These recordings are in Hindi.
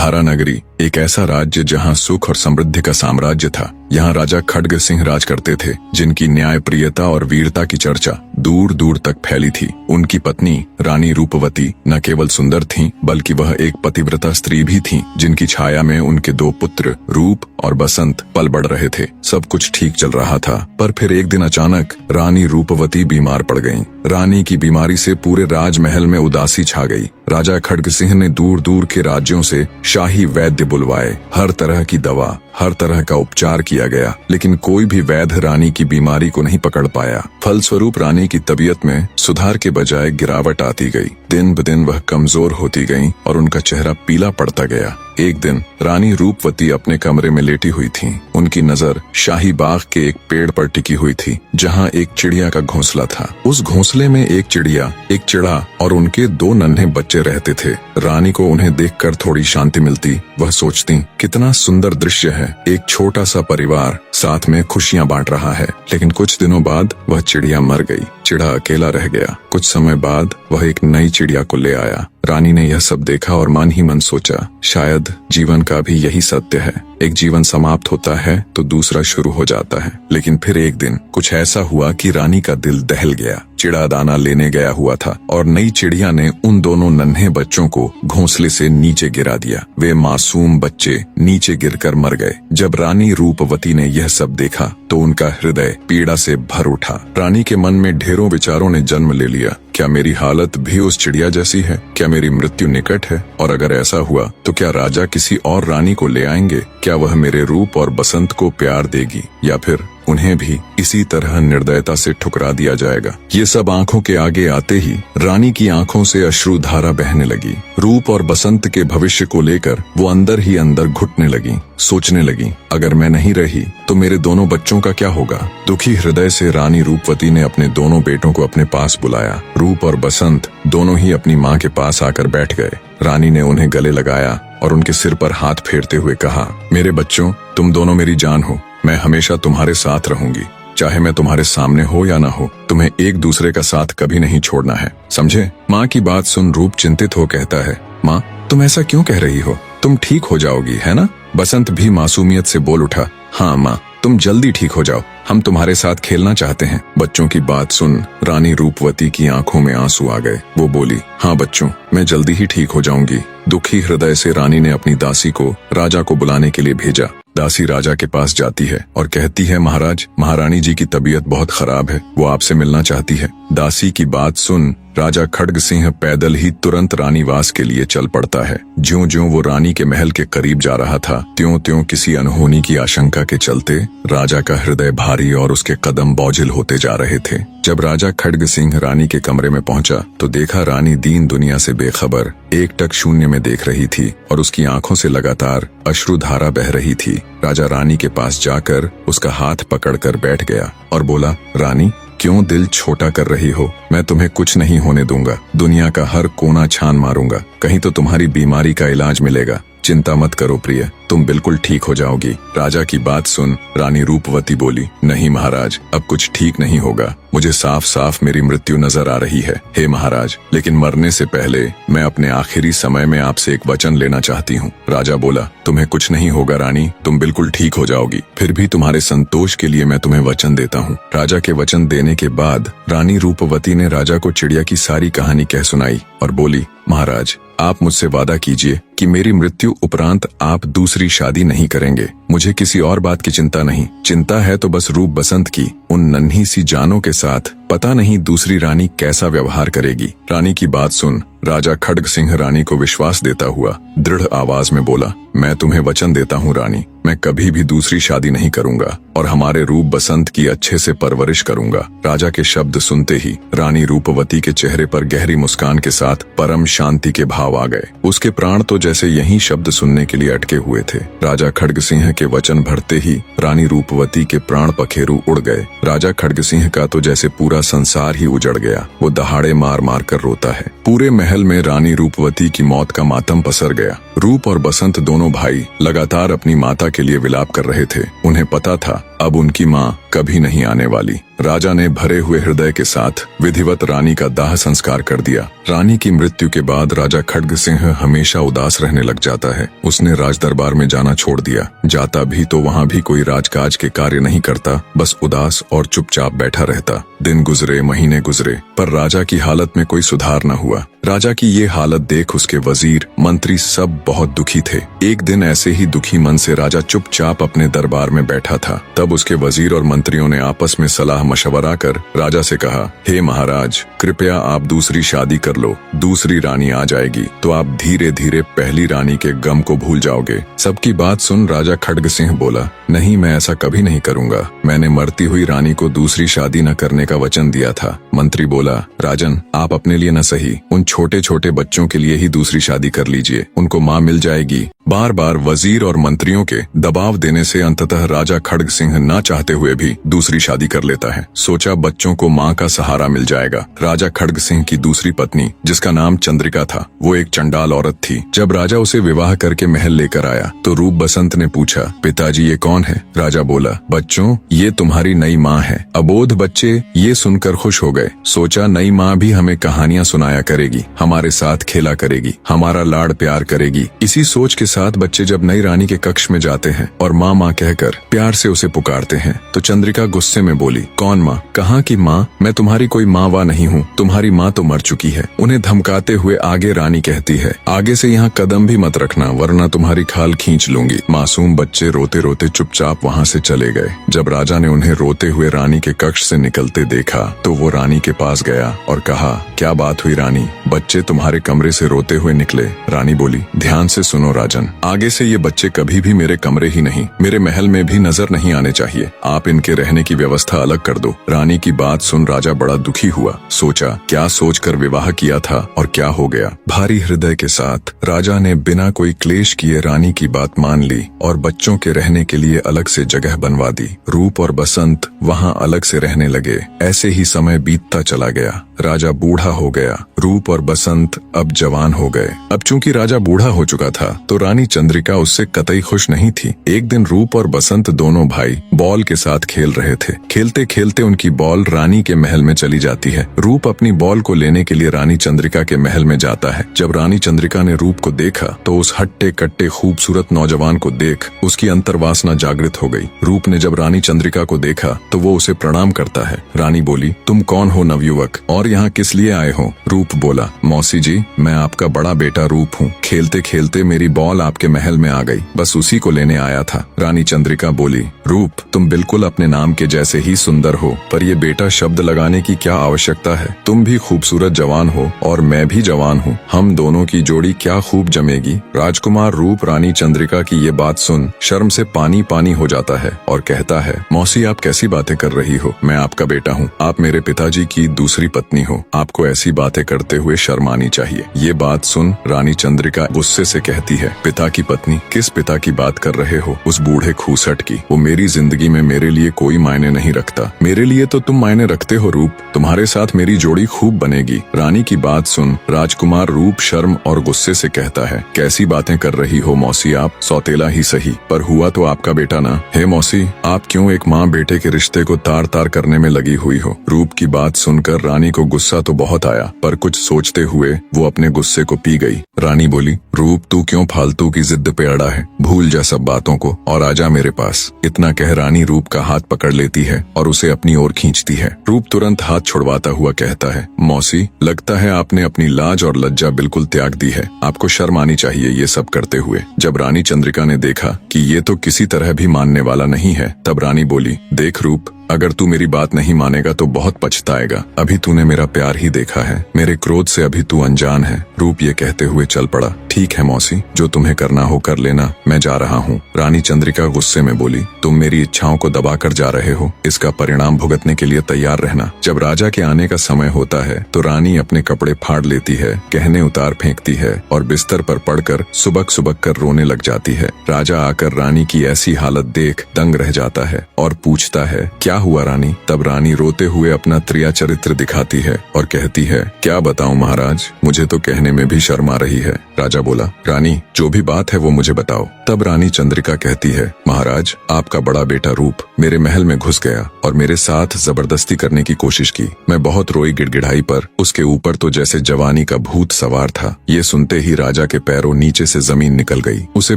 धारा नगरी एक ऐसा राज्य जहां सुख और समृद्धि का साम्राज्य था। यहाँ राजा खड्ग सिंह राज करते थे, जिनकी न्यायप्रियता और वीरता की चर्चा दूर दूर तक फैली थी। उनकी पत्नी रानी रूपवती न केवल सुंदर थीं, बल्कि वह एक पतिव्रता स्त्री भी थीं, जिनकी छाया में उनके 2 पुत्र रूप और बसंत पल बढ़ रहे थे। सब कुछ ठीक चल रहा था, पर फिर एक दिन अचानक रानी रूपवती बीमार पड़ गईं। रानी की बीमारी से पूरे राजमहल में उदासी छा गई। राजा खड्ग सिंह ने दूर दूर के राज्यों से शाही वैद्य बुलवाए। हर तरह की दवा, हर तरह का उपचार किया गया, लेकिन कोई भी वैद्य रानी की बीमारी को नहीं पकड़ पाया। फलस्वरूप रानी की तबीयत में सुधार के बजाय गिरावट आती गई। दिन ब दिन वह कमजोर होती गईं और उनका चेहरा पीला पड़ता गया। एक दिन रानी रूपवती अपने कमरे में लेटी हुई थीं। उनकी नजर शाही बाग के एक पेड़ पर टिकी हुई थी, जहां एक चिड़िया का घोंसला था। उस घोंसले में एक चिड़िया, एक चिड़ा और उनके 2 नन्हे बच्चे रहते थे। रानी को उन्हें देखकर थोड़ी शांति मिलती। वह सोचती, कितना सुंदर दृश्य है, एक छोटा सा परिवार साथ में खुशियां बांट रहा है। लेकिन कुछ दिनों बाद वह चिड़िया मर गई। चिड़ा अकेला रह गया। कुछ समय बाद वह एक नई चिड़िया को ले आया। रानी ने यह सब देखा और मन ही मन सोचा, शायद जीवन का भी यही सत्य है। एक जीवन समाप्त होता है तो दूसरा शुरू हो जाता है। लेकिन फिर एक दिन कुछ ऐसा हुआ कि रानी का दिल दहल गया। चिड़ा दाना लेने गया हुआ था और नई चिड़िया ने उन दोनों नन्हे बच्चों को घोंसले से नीचे गिरा दिया। वे मासूम बच्चे नीचे गिरकर मर गए। जब रानी रूपवती ने यह सब देखा तो उनका हृदय पीड़ा से भर उठा। रानी के मन में ढेरों विचारों ने जन्म ले लिया। क्या मेरी हालत भी उस चिड़िया जैसी है? क्या मेरी मृत्यु निकट है? और अगर ऐसा हुआ तो क्या राजा किसी और रानी को ले आएंगे? क्या वह मेरे रूप और बसंत को प्यार देगी, या फिर उन्हें भी इसी तरह निर्दयता से ठुकरा दिया जाएगा? ये सब आंखों के आगे आते ही रानी की आंखों से अश्रुधारा बहने लगी। रूप और बसंत के भविष्य को लेकर वो अंदर ही अंदर घुटने लगी। सोचने लगी, अगर मैं नहीं रही तो मेरे दोनों बच्चों का क्या होगा? दुखी हृदय से रानी रूपवती ने अपने दोनों बेटों को अपने पास बुलाया। रूप और बसंत दोनों ही अपनी माँ के पास आकर बैठ गए। रानी ने उन्हें गले लगाया और उनके सिर पर हाथ फेरते हुए कहा, मेरे बच्चों, तुम दोनों मेरी जान हो। मैं हमेशा तुम्हारे साथ रहूंगी, चाहे मैं तुम्हारे सामने हो या ना हो। तुम्हें एक दूसरे का साथ कभी नहीं छोड़ना है, समझे? माँ की बात सुन रूप चिंतित हो कहता है, माँ तुम ऐसा क्यों कह रही हो? तुम ठीक हो जाओगी, है ना? बसंत भी मासूमियत से बोल उठा, हाँ माँ, तुम जल्दी ठीक हो जाओ, हम तुम्हारे साथ खेलना चाहते हैं। बच्चों की बात सुन रानी रूपवती की आंखों में आंसू आ गए। वो बोली, हाँ बच्चों, मैं जल्दी ही ठीक हो जाऊंगी। दुखी हृदय से रानी ने अपनी दासी को राजा को बुलाने के लिए भेजा। दासी राजा के पास जाती है और कहती है, महाराज, महारानी जी की तबीयत बहुत खराब है, वो आपसे मिलना चाहती है। दासी की बात सुन राजा खड्ग सिंह पैदल ही तुरंत रानीवास के लिए चल पड़ता है। ज्यों-ज्यों वो रानी के महल के करीब जा रहा था, त्यों-त्यों किसी अनहोनी की आशंका के चलते राजा का हृदय भारी और उसके कदम बोझिल होते जा रहे थे। जब राजा खड्ग सिंह रानी के कमरे में पहुंचा तो देखा रानी दीन दुनिया से बेखबर एकटक शून्य में देख रही थी और उसकी आंखों से लगातार अश्रुधारा बह रही थी। राजा रानी के पास जाकर उसका हाथ पकड़कर बैठ गया और बोला, रानी, क्यों दिल छोटा कर रही हो? मैं तुम्हें कुछ नहीं होने दूंगा। दुनिया का हर कोना छान मारूंगा, कहीं तो तुम्हारी बीमारी का इलाज मिलेगा। चिंता मत करो प्रिय, तुम बिल्कुल ठीक हो जाओगी। राजा की बात सुन रानी रूपवती बोली, नहीं महाराज, अब कुछ ठीक नहीं होगा। मुझे साफ साफ मेरी मृत्यु नजर आ रही है। हे महाराज, लेकिन मरने से पहले मैं अपने आखिरी समय में आपसे एक वचन लेना चाहती हूँ। राजा बोला, तुम्हें कुछ नहीं होगा रानी, तुम बिल्कुल ठीक हो जाओगी। फिर भी तुम्हारे संतोष के लिए मैं तुम्हें वचन देता हूँ। राजा के वचन देने के बाद रानी रूपवती ने राजा को चिड़िया की सारी कहानी कह सुनाई और बोली, महाराज, आप मुझसे वादा कीजिए कि मेरी मृत्यु उपरांत आप दूसरी शादी नहीं करेंगे। मुझे किसी और बात की चिंता नहीं। चिंता है तो बस रूप बसंत की। उन नन्ही सी जानों के साथ पता नहीं दूसरी रानी कैसा व्यवहार करेगी। रानी की बात सुन राजा खड्ग सिंह रानी को विश्वास देता हुआ दृढ़ आवाज में बोला, मैं तुम्हें वचन देता हूँ रानी, मैं कभी भी दूसरी शादी नहीं करूंगा और हमारे रूप बसंत की अच्छे से परवरिश करूंगा। राजा के शब्द सुनते ही रानी रूपवती के चेहरे पर गहरी मुस्कान के साथ परम शांति के भाव आ गए। उसके प्राण तो जैसे यही शब्द सुनने के लिए अटके हुए थे। राजा खड्ग सिंह के वचन भरते ही रानी रूपवती के प्राण पखेरु उड़ गए। राजा खड्ग सिंह का तो जैसे पूरा संसार ही उजड़ गया। वो दहाड़े मार मार कर रोता है। पूरे महल में रानी रूपवती की मौत का मातम पसर गया। रूप और बसंत दोनों भाई लगातार अपनी माता के लिए विलाप कर रहे थे। उन्हें पता था अब उनकी माँ कभी नहीं आने वाली। राजा ने भरे हुए हृदय के साथ विधिवत रानी का दाह संस्कार कर दिया। रानी की मृत्यु के बाद राजा खड्ग सिंह हमेशा उदास रहने लग जाता है। उसने राज दरबार में जाना छोड़ दिया। जाता भी तो वहाँ भी कोई राजकाज के कार्य नहीं करता, बस उदास और चुपचाप बैठा रहता। दिन गुजरे, महीने गुजरे, पर राजा की हालत में कोई सुधार न हुआ। राजा की ये हालत देख उसके वजीर, मंत्री सब बहुत दुखी थे। एक दिन ऐसे ही दुखी मन से राजा चुपचाप अपने दरबार में बैठा था। तब उसके वजीर और मंत्रियों ने आपस में सलाह मशवरा कर राजा से कहा, हे महाराज, कृपया आप दूसरी शादी कर लो। दूसरी रानी आ जाएगी तो आप धीरे धीरे पहली रानी के गम को भूल जाओगे। सबकी बात सुन राजा खड्ग सिंह बोला, नहीं, मैं ऐसा कभी नहीं करूंगा। मैंने मरती हुई रानी को दूसरी शादी न करने का वचन दिया था। मंत्री बोला, राजन, आप अपने लिए न सही, उन छोटे छोटे बच्चों के लिए ही दूसरी शादी कर लीजिए, उनको माँ मिल जाएगी। बार बार वजीर और मंत्रियों के दबाव देने से अंततः राजा खड्ग सिंह ना चाहते हुए भी दूसरी शादी कर लेता है। सोचा बच्चों को माँ का सहारा मिल जाएगा। राजा खड्ग सिंह की दूसरी पत्नी, जिसका नाम चंद्रिका था, वो एक चंडाल औरत थी। जब राजा उसे विवाह करके महल लेकर आया तो रूप बसंत ने पूछा, पिताजी ये कौन है? राजा बोला, बच्चों, ये तुम्हारी नई माँ है। अबोध बच्चे ये सुनकर खुश हो गए। सोचा नई माँ भी हमें कहानियाँ सुनाया करेगी, हमारे साथ खेला करेगी, हमारा लाड़ प्यार करेगी। इसी सोच के साथ बच्चे जब नई रानी के कक्ष में जाते हैं और माँ माँ कहकर प्यार से उसे पुकारते हैं तो चंद्रिका गुस्से में बोली, कौन माँ? कहाँ की माँ? मैं तुम्हारी कोई माँ वा नहीं हूँ, तुम्हारी माँ तो मर चुकी है। उन्हें धमकाते हुए आगे रानी कहती है, आगे से यहाँ कदम भी मत रखना वरना तुम्हारी खाल खींच लूंगी। मासूम बच्चे रोते रोते चुपचाप वहाँ से चले गए। जब राजा ने उन्हें रोते हुए रानी के कक्ष से निकलते देखा तो वो रानी के पास गया और कहा, क्या बात हुई रानी? बच्चे तुम्हारे कमरे से रोते हुए निकले। रानी बोली, ध्यान से सुनो राजन, आगे से ये बच्चे कभी भी मेरे कमरे ही नहीं, मेरे महल में भी नजर नहीं आने चाहिए। आप इनके रहने की व्यवस्था अलग कर दो। रानी की बात सुन राजा बड़ा दुखी हुआ। सोचा क्या सोचकर विवाह किया था और क्या हो गया। भारी हृदय के साथ राजा ने बिना कोई क्लेश किए रानी की बात मान ली और बच्चों के रहने के लिए अलग से जगह बनवा दी। रूप और बसंत वहाँ अलग से रहने लगे। ऐसे ही समय बीतता चला गया। राजा बूढ़ा हो गया। रूप और बसंत अब जवान हो गए। अब चूंकि राजा बूढ़ा हो चुका था तो रानी चंद्रिका उससे कतई खुश नहीं थी। एक दिन रूप और बसंत दोनों भाई बॉल के साथ खेल रहे थे। खेलते खेलते उनकी बॉल रानी के महल में चली जाती है। रूप अपनी बॉल को लेने के लिए रानी चंद्रिका के महल में जाता है। जब रानी चंद्रिका ने रूप को देखा तो उस हट्टे कट्टे खूबसूरत नौजवान को देख उसकी अंतर्वासना जागृत हो गई। रूप ने जब रानी चंद्रिका को देखा तो वो उसे प्रणाम करता है। रानी बोली, तुम कौन हो नवयुवक और यहाँ किस लिए आए हो? रूप बोला, मौसी जी, मैं आपका बड़ा बेटा रूप हूँ। खेलते खेलते मेरी बॉल आपके महल में आ गई, बस उसी को लेने आया था। रानी चंद्रिका बोली, रूप, तुम बिल्कुल अपने नाम के जैसे ही सुंदर हो, पर ये बेटा शब्द लगाने की क्या आवश्यकता है? तुम भी खूबसूरत जवान हो और मैं भी जवान हूँ, हम दोनों की जोड़ी क्या खूब जमेगी। राजकुमार रूप रानी चंद्रिका की ये बात सुन शर्म से पानी पानी हो जाता है और कहता है, मौसी आप कैसी बातें कर रही हो? मैं आपका बेटा हूँ, आप मेरे पिताजी की दूसरी पत्नी हो, आपको ऐसी बातें करते हुए शर्म आनी चाहिए। ये बात सुन रानी चंद्रिका गुस्से से कहती है, पिता की पत्नी? किस पिता की बात कर रहे हो? उस बूढ़े खूसट की। वो मेरी जिंदगी में मेरे लिए कोई मायने नहीं रखता। मेरे लिए तो तुम मायने रखते हो रूप, तुम्हारे साथ मेरी जोड़ी खूब बनेगी। रानी की बात सुन राजकुमार रूप शर्म और गुस्से से कहता है, कैसी बातें कर रही हो मौसी आप? सौतेला ही सही, पर हुआ तो आपका बेटा ना। हे मौसी, आप क्यों एक माँ बेटे के रिश्ते को तार तार करने में लगी हुई हो? रूप की बात सुनकर रानी को गुस्सा तो बहुत आया, पर कुछ सोचते हुए वो अपने गुस्से को पी गई। रानी बोली, रूप तू क्यों फालतू की जिद पे अड़ा है? भूल जा सब बातों को और आजा मेरे पास। इतना कह रानी रूप का हाथ पकड़ लेती है और उसे अपनी ओर खींचती है। रूप तुरंत हाथ छुड़वाता हुआ कहता है, मौसी, लगता है आपने अपनी लाज और लज्जा बिल्कुल त्याग दी है। आपको शर्म आनी चाहिए ये सब करते हुए। जब रानी चंद्रिका ने देखा कि ये तो किसी तरह भी मानने वाला नहीं है, तब रानी बोली, देख रूप, अगर तू मेरी बात नहीं मानेगा तो बहुत पछताएगा। अभी तूने मेरा प्यार ही देखा है, मेरे क्रोध से अभी तू अनजान है। रूप ये कहते हुए चल पड़ा। ठीक है मौसी, जो तुम्हें करना हो कर लेना, मैं जा रहा हूँ। रानी चंद्रिका गुस्से में बोली, तुम मेरी इच्छाओं को दबा कर जा रहे हो, इसका परिणाम भुगतने के लिए तैयार रहना। जब राजा के आने का समय होता है तो रानी अपने कपड़े फाड़ लेती है, गहने उतार फेंकती है और बिस्तर पर पड़कर सुबक सुबक कर रोने लग जाती है। राजा आकर रानी की ऐसी हालत देख दंग रह जाता है और पूछता है, क्या हुआ रानी? तब रानी रोते हुए अपना त्रिया चरित्र दिखाती है और कहती है, क्या बताऊं महाराज, मुझे तो कहने में भी शर्म आ रही है। राजा बोला, रानी जो भी बात है वो मुझे बताओ। तब रानी चंद्रिका कहती है, महाराज आपका बड़ा बेटा रूप मेरे महल में घुस गया और मेरे साथ जबरदस्ती करने की कोशिश की। मैं बहुत रोई गिड़गिड़ाई पर उसके ऊपर तो जैसे जवानी का भूत सवार था। ये सुनते ही राजा के पैरों नीचे से जमीन निकल गई। उसे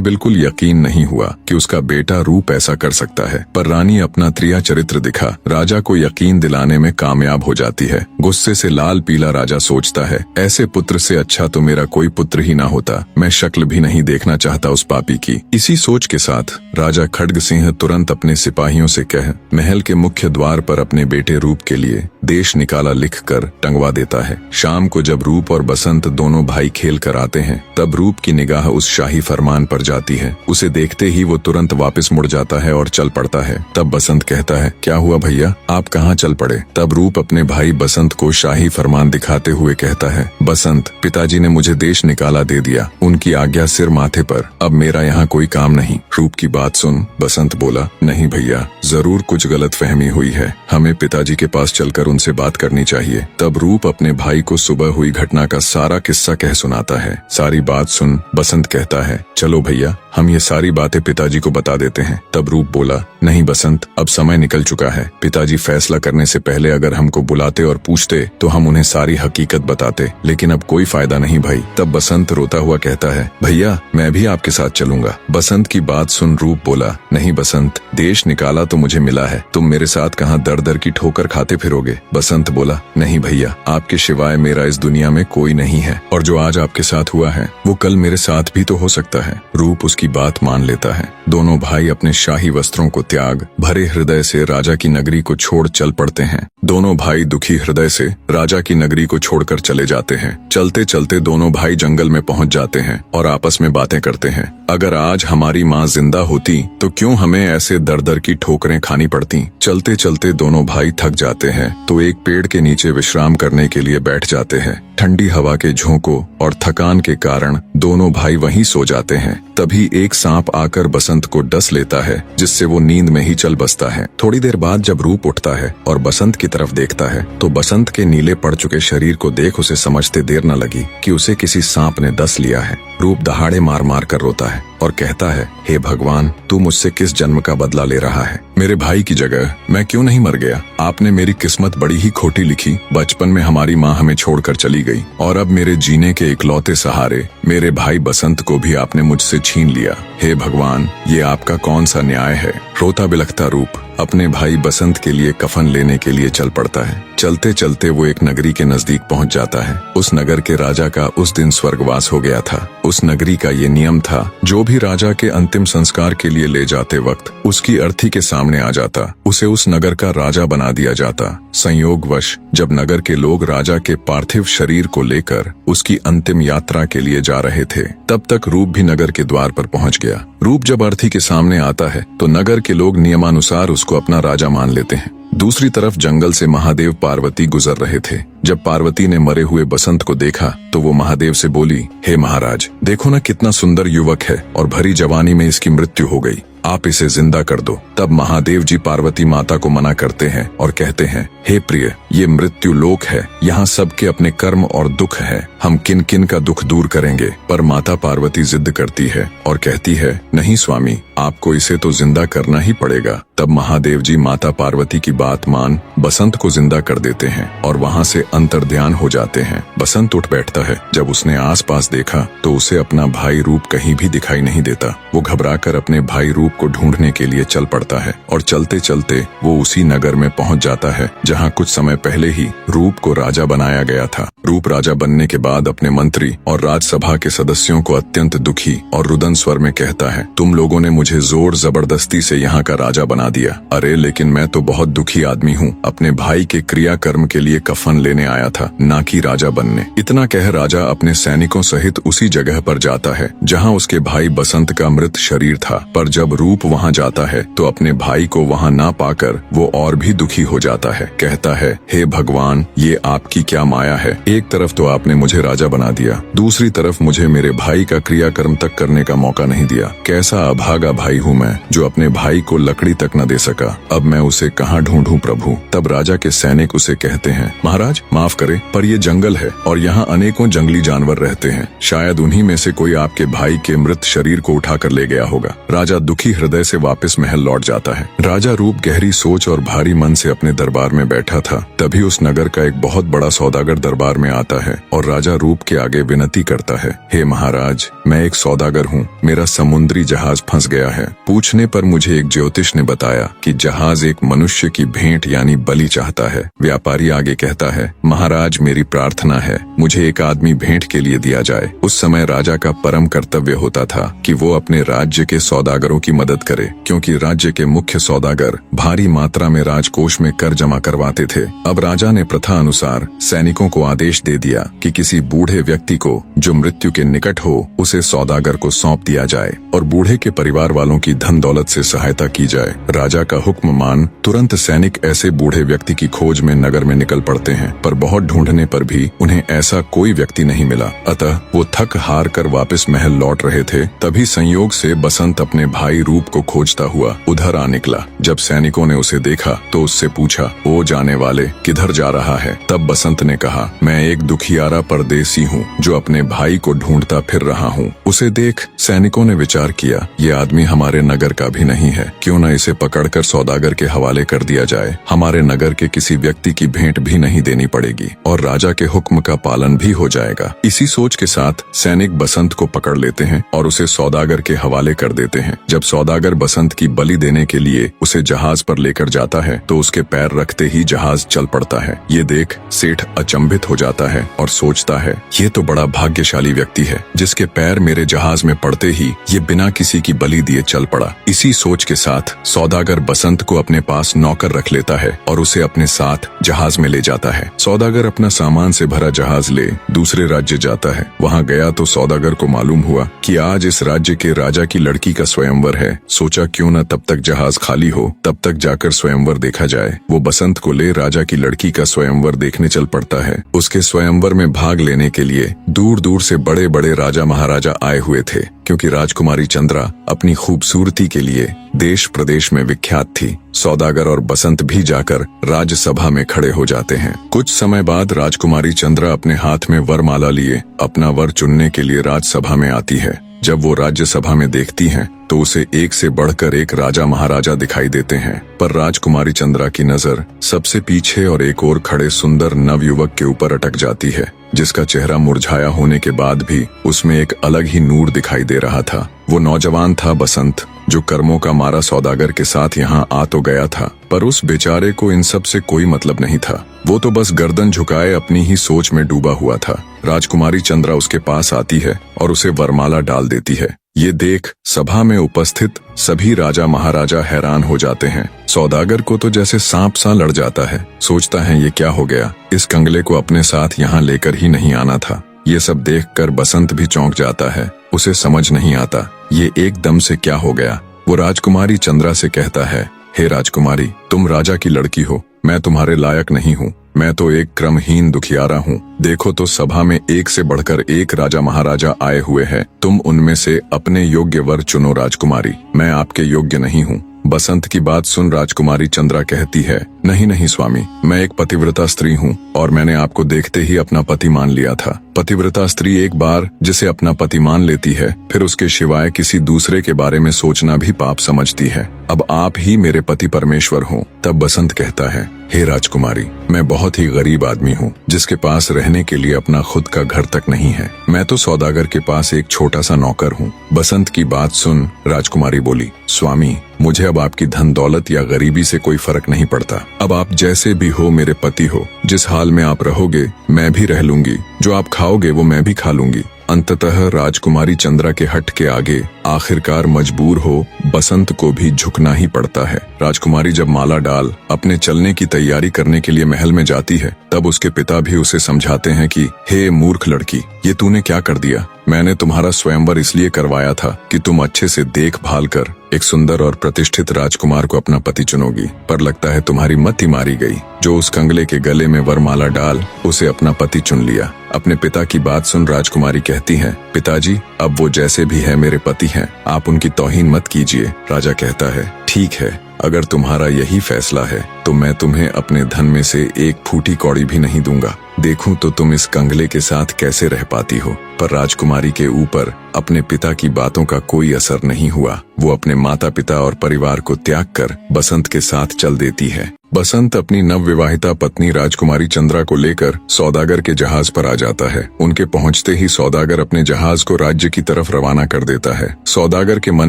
बिल्कुल यकीन नहीं हुआ कि उसका बेटा रूप ऐसा कर सकता है, पर रानी अपना त्रिया चरित्र दिखा राजा को यकीन दिलाने में कामयाब हो जाती है। गुस्से से लाल पीला राजा सोचता है, ऐसे पुत्र से अच्छा तो मेरा कोई पुत्र ही ना होता। मैं शक्ल भी नहीं देखना चाहता उस पापी की। इसी सोच के साथ राजा खड्ग सिंह तुरंत अपने सिपाहियों से कह महल के मुख्य द्वार पर अपने बेटे रूप के लिए देश निकाला लिखकर टंगवा देता है। शाम को जब रूप और बसंत दोनों भाई खेल कर आते हैं, तब रूप की निगाह उस शाही फरमान पर जाती है। उसे देखते ही वो तुरंत वापस मुड़ जाता है और चल पड़ता है। तब बसंत कहता है, क्या हुआ भैया, आप कहाँ चल पड़े? तब रूप अपने भाई बसंत को शाही फरमान दिखाते हुए कहता है, बसंत पिताजी ने मुझे देश निकाला दे दिया, उनकी आज्ञा सिर माथे पर, अब मेरा यहाँ कोई काम नहीं। रूप की बात सुन बसंत बोला, नहीं भैया, जरूर कुछ गलतफहमी हुई है, हमें पिताजी के पास चलकर उनसे बात करनी चाहिए। तब रूप अपने भाई को सुबह हुई घटना का सारा किस्सा कह सुनाता है। सारी बात सुन बसंत कहता है, चलो भैया हम ये सारी बातें पिताजी को बता देते हैं। तब रूप बोला, नहीं बसंत, अब समय निकल चुका है। पिताजी फैसला करने से पहले अगर हमको बुलाते और पूछते तो हम उन्हें सारी हकीकत बताते, लेकिन अब कोई फायदा नहीं भाई। तब बसंत रोता हुआ कहता है, भैया मैं भी आपके साथ चलूंगा। बसंत की बात सुन रूप बोला, नहीं बसंत, देश निकाला तो मुझे मिला है, तुम मेरे साथ कहाँ दर दर की ठोकर खाते फिरोगे? बसंत बोला, नहीं भैया, आपके सिवाय मेरा इस दुनिया में कोई नहीं है, और जो आज आपके साथ हुआ है वो कल मेरे साथ भी तो हो सकता है। रूप उसकी बात मान लेता है। दोनों भाई अपने शाही वस्त्रों को त्याग भरे हृदय से राजा की नगरी को छोड़ चल पड़ते हैं। दोनों भाई दुखी हृदय से राजा की नगरी को छोड़कर चले जाते हैं। चलते चलते दोनों भाई जंगल में पहुंच जाते हैं और आपस में बातें करते हैं, अगर आज हमारी माँ जिंदा होती तो क्यों हमें ऐसे दर दर की ठोकरें खानी पड़ती। चलते चलते दोनों भाई थक जाते हैं तो एक पेड़ के नीचे विश्राम करने के लिए बैठ जाते हैं। ठंडी हवा के झोंकों और थकान के कारण दोनों भाई वहीं सो जाते हैं। तभी एक सांप आकर बसंत को डस लेता है, जिससे वो नींद में ही चल बसता है। थोड़ी देर बाद जब रूप उठता है और बसंत की तरफ देखता है तो बसंत के नीले पड़ चुके शरीर को देख उसे समझते देर न लगी कि उसे किसी सांप ने डस लिया है। रूप दहाड़े मार मार कर रोता है और कहता है, हे भगवान, तू मुझसे किस जन्म का बदला ले रहा है? मेरे भाई की जगह मैं क्यों नहीं मर गया? आपने मेरी किस्मत बड़ी ही खोटी लिखी। बचपन में हमारी माँ हमें छोड़कर चली गई और अब मेरे जीने के इकलौते सहारे मेरे भाई बसंत को भी आपने मुझसे छीन लिया। हे भगवान, ये आपका कौन सा न्याय है? रोता बिलखता रूप अपने भाई बसंत के लिए कफन लेने के लिए चल पड़ता है। चलते चलते वो एक नगरी के नजदीक पहुंच जाता है। उस नगर के राजा का उस दिन स्वर्गवास हो गया था। उस नगरी का ये नियम था, जो भी राजा के अंतिम संस्कार के लिए ले जाते वक्त उसकी अर्थी के सामने आ जाता, उसे उस नगर का राजा बना दिया जाता। संयोगवश जब नगर के लोग राजा के पार्थिव शरीर को लेकर उसकी अंतिम यात्रा के लिए जा रहे थे, तब तक रूप भी नगर के द्वार पर पहुंच गया। रूप जब अर्थी के सामने आता है तो नगर के लोग नियमानुसार उसको अपना राजा मान लेते हैं। दूसरी तरफ जंगल से महादेव पार्वती गुजर रहे थे। जब पार्वती ने मरे हुए बसंत को देखा तो वो महादेव से बोली, हे महाराज, देखो ना कितना सुंदर युवक है और भरी जवानी में इसकी मृत्यु हो गई, आप इसे जिंदा कर दो। तब महादेव जी पार्वती माता को मना करते हैं और कहते हैं, हे प्रिय, ये मृत्यु लोक है, यहाँ सबके अपने कर्म और दुख है, हम किन किन का दुख दूर करेंगे। पर माता पार्वती जिद करती है और कहती है, नहीं स्वामी, आपको इसे तो जिंदा करना ही पड़ेगा। तब महादेव जी माता पार्वती की बात मान बसंत को जिंदा कर देते हैं और वहाँ से अंतर्ध्यान हो जाते हैं। बसंत उठ बैठता है। जब उसने आसपास देखा तो उसे अपना भाई रूप कहीं भी दिखाई नहीं देता। वो घबराकर अपने भाई रूप को ढूंढने के लिए चल पड़ता है और चलते चलते वो उसी नगर में पहुंच जाता है जहां कुछ समय पहले ही रूप को राजा बनाया गया था। रूप राजा बनने के बाद अपने मंत्री और राज्यसभा के सदस्यों को अत्यंत दुखी और रुदन स्वर में कहता है, तुम लोगों ने मुझे जोर जबरदस्ती से यहाँ का राजा बना दिया। अरे लेकिन मैं तो बहुत दुखी आदमी हूँ, अपने भाई के क्रियाकर्म के लिए कफन लेने आया था, ना कि राजा बनने। इतना कह राजा अपने सैनिकों सहित उसी जगह पर जाता है जहाँ उसके भाई बसंत का मृत शरीर था। पर जब रूप वहाँ जाता है तो अपने भाई को वहाँ ना पाकर वो और भी दुखी हो जाता है। कहता है, हे भगवान, ये आपकी क्या माया है। एक तरफ तो आपने मुझे राजा बना दिया, दूसरी तरफ मुझे मेरे भाई का क्रियाकर्म तक करने का मौका नहीं दिया। कैसा अभागा भाई हूँ मैं, जो अपने भाई को लकड़ी तक न दे सका। अब मैं उसे कहाँ ढूंढूं प्रभु। तब राजा के सैनिक उसे कहते हैं, महाराज माफ करे, पर ये जंगल है और यहाँ अनेकों जंगली जानवर रहते हैं। शायद उन्हीं में से कोई आपके भाई के मृत शरीर को उठाकर ले गया होगा। राजा दुखी हृदय से वापस महल लौट जाता है। राजा रूप गहरी सोच और भारी मन से अपने दरबार में बैठा था। तभी उस नगर का एक बहुत बड़ा सौदागर दरबार में आता है और राजा रूप के आगे विनती करता है, हे महाराज, मैं एक सौदागर हूँ, मेरा समुद्री जहाज फंस गया है। पूछने पर मुझे एक ज्योतिष ने बताया कि जहाज एक मनुष्य की भेंट यानी बलि चाहता है। व्यापारी आगे कहता है, महाराज मेरी प्रार्थना है, मुझे एक आदमी भेंट के लिए दिया जाए। उस समय राजा का परम कर्तव्य होता था कि वो अपने राज्य के सौदागरों की मदद करे, क्योंकि राज्य के मुख्य सौदागर भारी मात्रा में राजकोष में कर जमा करवाते थे। अब राजा ने प्रथा अनुसार सैनिकों को आदेश दे दिया कि किसी बूढ़े व्यक्ति को जो मृत्यु के निकट हो उसे सौदागर को सौंप दिया जाए और बूढ़े के परिवार वालों की धन दौलत से सहायता की जाए। राजा का हुक्म मान तुरंत सैनिक ऐसे बूढ़े व्यक्ति की खोज में नगर में निकल पड़ते हैं, पर बहुत ढूंढने पर भी उन्हें ऐसा कोई व्यक्ति नहीं मिला। अतः वो थक हार कर वापस महल लौट रहे थे। तभी संयोग से बसंत अपने भाई रूप को खोजता हुआ उधर आ निकला। जब सैनिकों ने उसे देखा तो उससे पूछा, ओ जाने वाले, किधर जा रहा है। तब बसंत ने कहा, मैं एक दुखियारा परदेसी हूँ जो अपने भाई को ढूंढता फिर रहा हूँ। उसे देख सैनिकों ने विचार किया, ये आदमी हमारे नगर का भी नहीं है, क्यों न इसे पकड़कर सौदागर के हवाले कर दिया जाए। हमारे नगर के किसी व्यक्ति की भेंट भी नहीं देनी पड़ेगी और राजा के हुक्म का पालन भी हो जाएगा। इसी सोच के साथ सैनिक बसंत को पकड़ लेते हैं और उसे सौदागर के हवाले कर देते हैं। जब सौदागर बसंत की बलि देने के लिए उसे जहाज पर लेकर जाता है तो उसके पैर रखते ही जहाज चल पड़ता है। ये देख सेठ अचंभित हो जाता है और सोचता है, ये तो बड़ा भाग्यशाली व्यक्ति है जिसके पैर मेरे जहाज में पड़ते ही ये बिना किसी की बलि दिए चल पड़ा। इसी सोच के साथ सौदागर बसंत को अपने पास नौकर रख लेता है और उसे अपने साथ जहाज में ले जाता है। सौदागर अपना सामान से भरा जहाज ले दूसरे राज्य जाता है। वहाँ गया तो सौदागर को मालूम हुआ कि आज इस राज्य के राजा की लड़की का स्वयंवर है। सोचा क्यों न तब तक जहाज खाली हो, तब तक जाकर स्वयंवर देखा जाए। वो बसंत को ले राजा की लड़की का स्वयंवर देखने चल पड़ता है। उसके स्वयंवर में भाग लेने के लिए दूर दूर से बड़े बड़े राजा महाराजा आए हुए थे, क्योंकि राजकुमारी चंद्रा अपनी खूबसूरती के लिए देश प्रदेश में विख्यात थी। सौदागर और बसंत भी जाकर राज्यसभा में खड़े हो जाते हैं। कुछ समय बाद राजकुमारी चंद्रा अपने हाथ में वरमाला लिए अपना वर चुनने के लिए राज्यसभा में आती है। जब वो राज्यसभा में देखती हैं तो उसे एक से बढ़कर एक राजा महाराजा दिखाई देते हैं, पर राजकुमारी चंद्रा की नजर सबसे पीछे और एक ओर खड़े सुंदर नवयुवक के ऊपर अटक जाती है, जिसका चेहरा मुरझाया होने के बाद भी उसमें एक अलग ही नूर दिखाई दे रहा था। वो नौजवान था बसंत, जो कर्मों का मारा सौदागर के साथ यहाँ आ तो गया था, पर उस बेचारे को इन सब से कोई मतलब नहीं था। वो तो बस गर्दन झुकाए अपनी ही सोच में डूबा हुआ था। राजकुमारी चंद्रा उसके पास आती है और उसे वरमाला डाल देती है। ये देख सभा में उपस्थित सभी राजा महाराजा हैरान हो जाते हैं। सौदागर को तो जैसे सांप सा लड़ जाता है। सोचता है ये क्या हो गया, इस कंगले को अपने साथ यहाँ लेकर ही नहीं आना था। ये सब देखकर बसंत भी चौंक जाता है। उसे समझ नहीं आता ये एकदम से क्या हो गया। वो राजकुमारी चंद्रा से कहता है, हे राजकुमारी, तुम राजा की लड़की हो, मैं तुम्हारे लायक नहीं हूँ। मैं तो एक क्रमहीन दुखियारा हूँ। देखो तो सभा में एक से बढ़कर एक राजा महाराजा आए हुए हैं। तुम उनमें से अपने योग्य वर चुनो राजकुमारी, मैं आपके योग्य नहीं हूँ। बसंत की बात सुन राजकुमारी चंद्रा कहती है, नहीं नहीं स्वामी, मैं एक पतिव्रता स्त्री हूँ और मैंने आपको देखते ही अपना पति मान लिया था। पतिव्रता स्त्री एक बार जिसे अपना पति मान लेती है फिर उसके सिवाय किसी दूसरे के बारे में सोचना भी पाप समझती है। अब आप ही मेरे पति परमेश्वर हो। तब बसंत कहता है, हे राजकुमारी, मैं बहुत ही गरीब आदमी हूँ जिसके पास रहने के लिए अपना खुद का घर तक नहीं है। मैं तो सौदागर के पास एक छोटा सा नौकर हूँ। बसंत की बात सुन राजकुमारी बोली, स्वामी, मुझे अब आपकी धन दौलत या गरीबी से कोई फर्क नहीं पड़ता। अब आप जैसे भी हो मेरे पति हो। जिस हाल में आप रहोगे मैं भी रह लूंगी, जो आप खाओगे वो मैं भी खा लूंगी। अंततः राजकुमारी चंद्रा के हट के आगे आखिरकार मजबूर हो बसंत को भी झुकना ही पड़ता है। राजकुमारी जब माला डाल अपने चलने की तैयारी करने के लिए महल में जाती है तब उसके पिता भी उसे समझाते हैं कि हे मूर्ख लड़की, ये तूने क्या कर दिया। मैंने तुम्हारा स्वयंवर इसलिए करवाया था कि तुम अच्छे से देखभाल कर एक सुंदर और प्रतिष्ठित राजकुमार को अपना पति चुनोगी, पर लगता है तुम्हारी मत ही मारी गई। जो उस कंगले के गले में वरमाला डाल उसे अपना पति चुन लिया। अपने पिता की बात सुन राजकुमारी कहती है, पिताजी अब वो जैसे भी है मेरे पति हैं, आप उनकी तौहीन मत कीजिए। राजा कहता है, ठीक है, अगर तुम्हारा यही फैसला है तो मैं तुम्हें अपने धन में से एक फूटी कौड़ी भी नहीं दूंगा। देखूं तो तुम इस कंगले के साथ कैसे रह पाती हो। पर राजकुमारी के ऊपर अपने पिता की बातों का कोई असर नहीं हुआ। वो अपने माता पिता और परिवार को त्याग कर बसंत के साथ चल देती है। बसंत अपनी नवविवाहिता पत्नी राजकुमारी चंद्रा को लेकर सौदागर के जहाज पर आ जाता है। उनके पहुंचते ही सौदागर अपने जहाज को राज्य की तरफ रवाना कर देता है। सौदागर के मन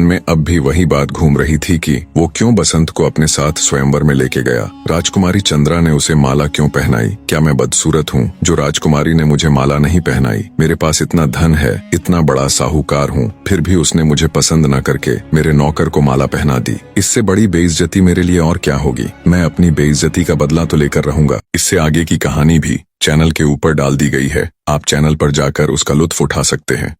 में अब भी वही बात घूम रही थी कि वो क्यों बसंत को अपने साथ स्वयंवर में लेके गया। राजकुमारी चंद्रा ने उसे माला क्यों पहनाई? क्या मैं बदसूरत हूँ जो राजकुमारी ने मुझे माला नहीं पहनाई? मेरे पास इतना धन है, इतना बड़ा साहूकार हूँ, फिर भी उसने मुझे पसंद न करके मेरे नौकर को माला पहना दी। इससे बड़ी बेइज्जती मेरे लिए और क्या होगी? मैं अपनी बेइज्जती का बदला तो लेकर रहूंगा। इससे आगे की कहानी भी चैनल के ऊपर डाल दी गई है, आप चैनल पर जाकर उसका लुत्फ उठा सकते हैं।